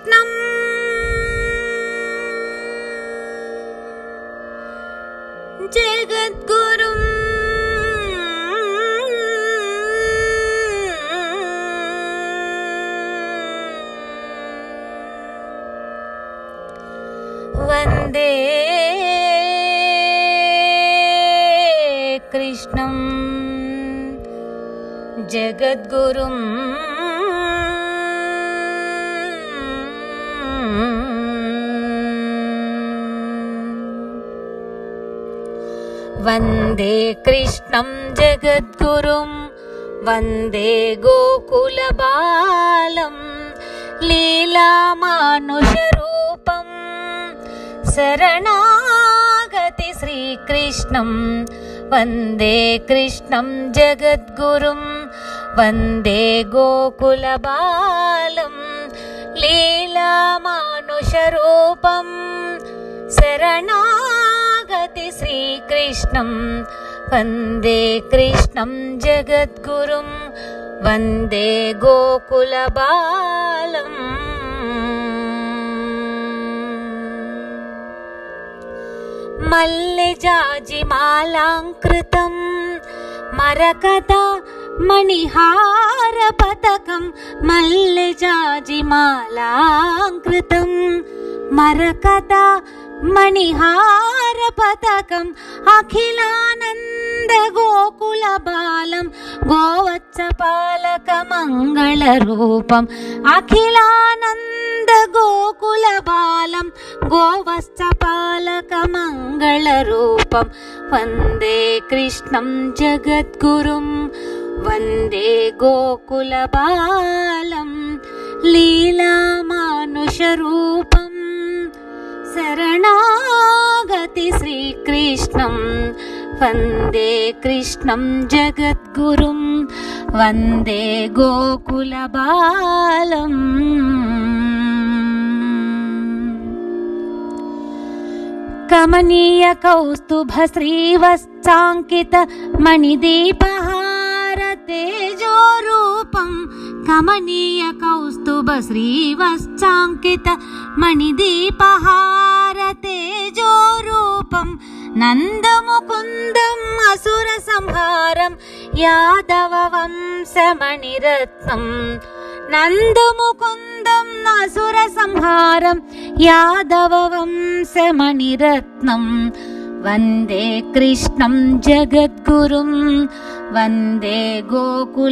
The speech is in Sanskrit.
कृष्णं जगद्गुरुं वन्दे कृष्णं जगद्गुरुं वन्दे कृष्णं जगद्गुरुं वन्दे गोकुलबालं लीलामानुषरूपं शरणागति श्रीकृष्णं वन्दे कृष्णं जगद्गुरुं वन्दे गोकुलबालं लीलामानुषरूपं शरणागति श्रीकृष्णं वन्दे कृष्णं जगद्गुरुं वन्दे गोकुलबालम् मल्लिजाजिमालाङ्कृतं मरकता मणिहारपतकं मल्लिजाजिमालाङ्कृतं मरकता मणिहारपतकम् अखिलानन्दगोकुलबालं गोवत्सपालकमङ्गलरूपम् अखिलानन्दगोकुलबालं गोवत्सपालकमङ्गलरूपं वन्दे कृष्णं जगद्गुरुं वन्दे गोकुलबालं लीलामानुषरूपं शरणागति श्रीकृष्णं वन्दे कृष्णं जगद्गुरुं वन्दे गोकुलबालम् कमनीय कौस्तुभ श्रीवत्साङ्कित मणिदीपहार तेजोरूपं कमनीय कौस्तुभ श्रीवत्साङ्कित मणिदीपहार तेजोरूपं नन्दमुकुन्दम् असुरसंहारं यादववंशमणिरत्नं नन्दमुकुन्दम् असुरसंहारं यादववंशमणिरत्नं वन्दे कृष्णं जगद्गुरुं वन्दे गोकुल